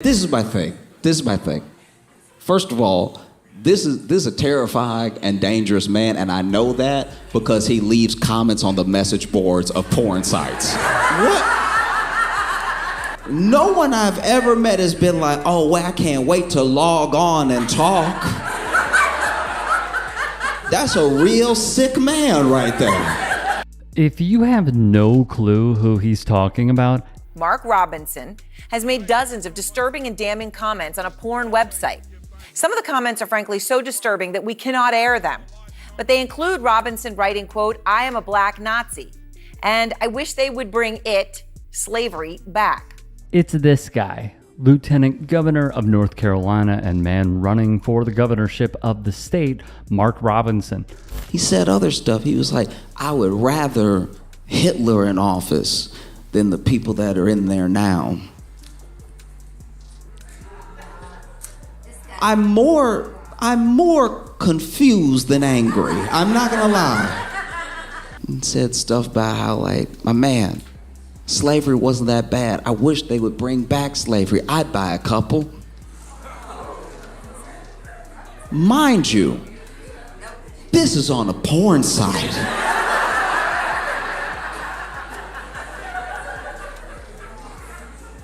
This is my thing. First of all, this is a terrifying and dangerous man, and I know that because he leaves comments on the message boards of porn sites. What? No one I've ever met has been like, oh, well, I can't wait to log on and talk. That's a real sick man right there. If you have no clue who he's talking about, Mark Robinson has made dozens of disturbing and damning comments on a porn website. Some of the comments are frankly so disturbing that we cannot air them. But they include Robinson writing, quote, I am a black Nazi, and I wish they would bring slavery, back. it's this guy, Lieutenant Governor of North Carolina and man running for the governorship of the state, Mark Robinson. He said other stuff. He was like, I would rather Hitler in office than the people that are in there now. I'm more confused than angry. I'm not gonna lie. He said stuff about how, like, my man, slavery wasn't that bad. I wish they would bring back slavery. I'd buy a couple. Mind you, this is on a porn site.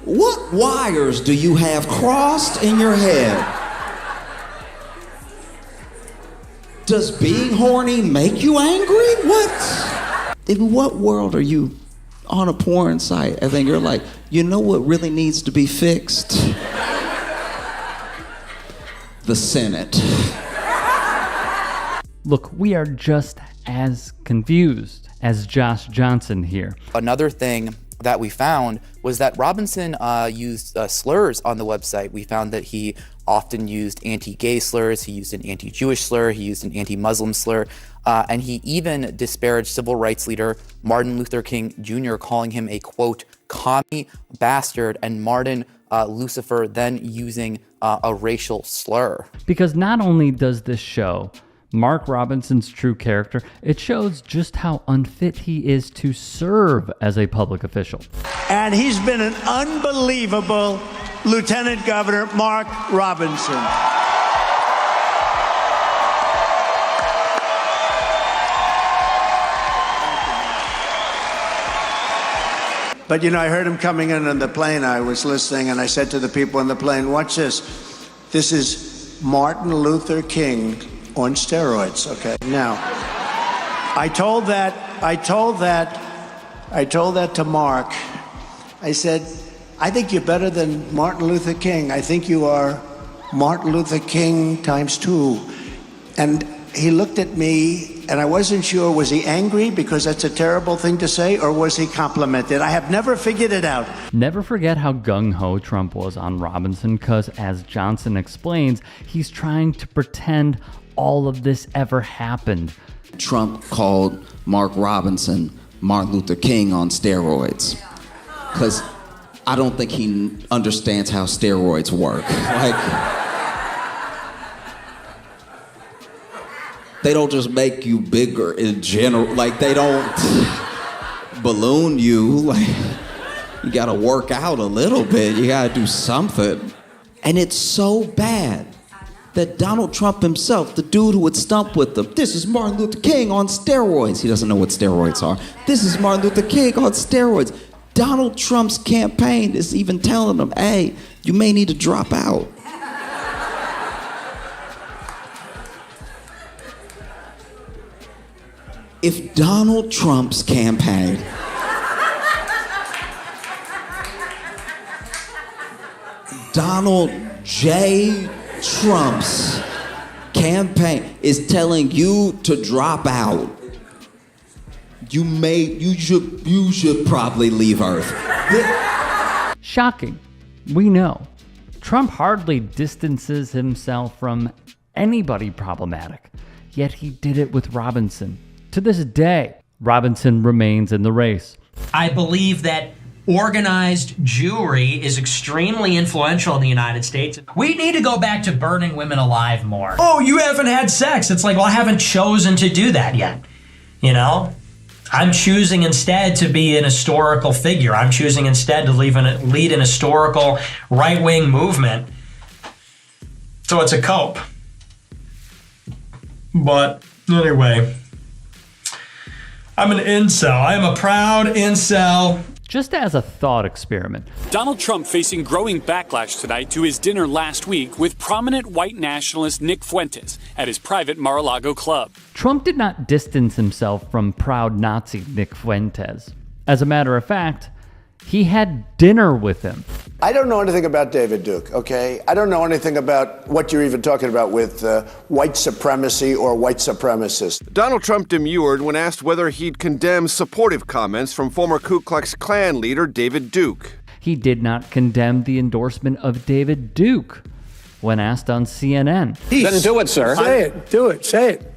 What wires do you have crossed in your head? Does being horny make you angry? What? In what world are you on a porn site and then you're like, you know what really needs to be fixed? The Senate. Look, we are just as confused as Josh Johnson here. Another thing that we found was that Robinson used slurs on the website. We found that he often used anti-gay slurs, he used an anti-Jewish slur, he used an anti-Muslim slur, and he even disparaged civil rights leader Martin Luther King Jr., calling him a, quote, commie bastard, and Martin Lucifer then using a racial slur. Because not only does this show Mark Robinson's true character, it shows just how unfit he is to serve as a public official. And he's been an unbelievable Lieutenant Governor, Mark Robinson. But you know, I heard him coming in on the plane. I was listening, and I said to the people on the plane, watch this. This is Martin Luther King on steroids, okay? Now, I told that to Mark. I said, I think you're better than Martin Luther King. I think you are Martin Luther King times 2. And he looked at me, and I wasn't sure, was he angry because that's a terrible thing to say, or was he complimented? I have never figured it out. Never forget how gung-ho Trump was on Robinson, because as Johnson explains, he's trying to pretend all of this ever happened. Trump called Mark Robinson Martin Luther King on steroids. Because I don't think he understands how steroids work. Like, they don't just make you bigger in general. Like, they don't balloon you. Like, you gotta work out a little bit. You gotta do something. And it's so bad that Donald Trump himself, the dude who would stump with them, this is Martin Luther King on steroids. He doesn't know what steroids are. This is Martin Luther King on steroids. Donald Trump's campaign is even telling him, hey, you may need to drop out. If Donald Trump's campaign Donald J. Trump's campaign is telling you to drop out, you should probably leave Earth. Shocking. We know. Trump hardly distances himself from anybody problematic, yet he did it with Robinson. To this day, Robinson remains in the race. I believe that organized Jewry is extremely influential in the United States. We need to go back to burning women alive more. Oh, you haven't had sex. It's like, well, I haven't chosen to do that yet, you know? I'm choosing instead to be an historical figure. I'm choosing instead to lead an historical right-wing movement. So it's a cope. But anyway, I'm an incel. I am a proud incel. Just as a thought experiment, Donald Trump facing growing backlash tonight to his dinner last week with prominent white nationalist Nick Fuentes at his private Mar-a-Lago club. Trump did not distance himself from proud Nazi Nick Fuentes. As a matter of fact, he had dinner with him. I don't know anything about David Duke, okay? I don't know anything about what you're even talking about with white supremacy or white supremacists. Donald Trump demurred when asked whether he'd condemn supportive comments from former Ku Klux Klan leader David Duke. He did not condemn the endorsement of David Duke when asked on CNN. Then do it, sir. Say it. Do it. Say it.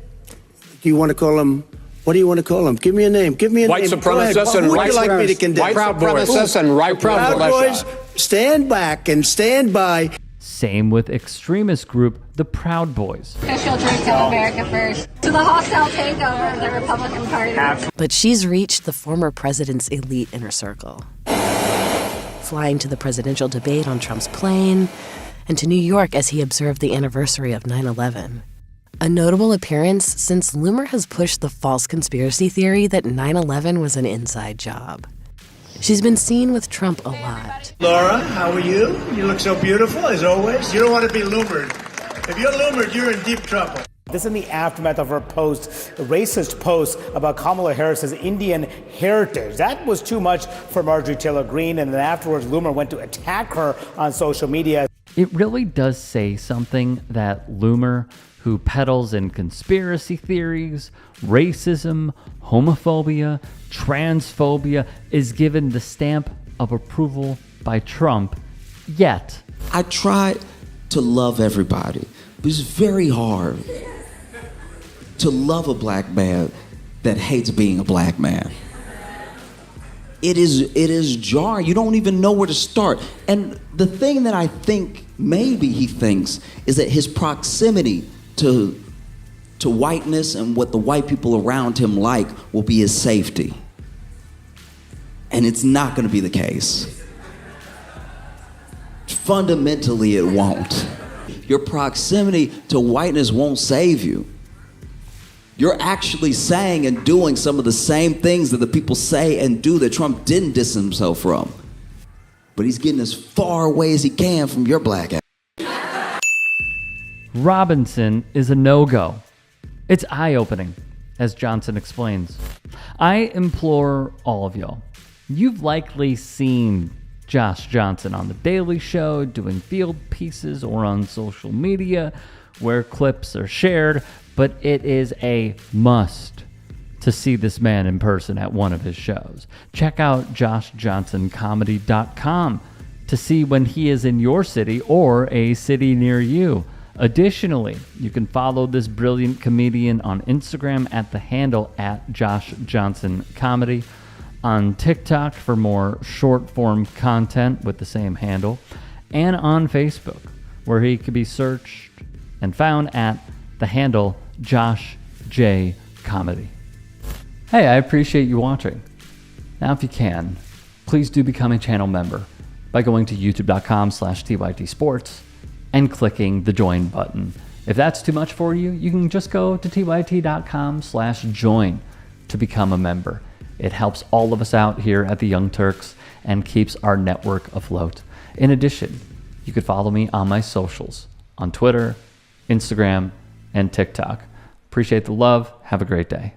Do you want to call him? What do you want to call him? Give me a name. Give me a White name. supremacists and Who would you like me to condemn? White supremacists and right Proud Boys, stand back and stand by. Same with extremist group, the Proud Boys. Official drink of America first. To the hostile takeover of the Republican Party. But she's reached the former president's elite inner circle. Flying to the presidential debate on Trump's plane, and to New York as he observed the anniversary of 9/11. A notable appearance since Loomer has pushed the false conspiracy theory that 9/11 was an inside job. She's been seen with Trump a lot. Laura, how are you? You look so beautiful, as always. You don't want to be Loomered. If you're Loomered, you're in deep trouble. This in the aftermath of her racist post about Kamala Harris's Indian heritage. That was too much for Marjorie Taylor Greene, and then afterwards, Loomer went to attack her on social media. It really does say something that Loomer, who peddles in conspiracy theories, racism, homophobia, transphobia, is given the stamp of approval by Trump, yet. I try to love everybody, but it's very hard to love a black man that hates being a black man. It is jarring. You don't even know where to start. And the thing that I think maybe he thinks is that his proximity to whiteness and what the white people around him like will be his safety. And it's not going to be the case. Fundamentally, it won't. Your proximity to whiteness won't save you. You're actually saying and doing some of the same things that the people say and do that Trump didn't distance himself from. But he's getting as far away as he can from your black ass. Robinson is a no-go. It's eye-opening, as Johnson explains. I implore all of y'all. You've likely seen Josh Johnson on The Daily Show doing field pieces or on social media where clips are shared, but it is a must to see this man in person at one of his shows. Check out joshjohnsоncomedy.com to see when he is in your city or a city near you. Additionally, you can follow this brilliant comedian on Instagram at the handle @JoshJohnsonComedy, on TikTok for more short-form content with the same handle, and on Facebook, where he can be searched and found at the handle Josh J Comedy. Hey, I appreciate you watching. Now, if you can, please do become a channel member by going to youtube.com/TYTsports and clicking the join button. If that's too much for you, you can just go to tyt.com/join to become a member. It helps all of us out here at the Young Turks and keeps our network afloat. In addition, you could follow me on my socials on Twitter, Instagram, and TikTok. Appreciate the love. Have a great day.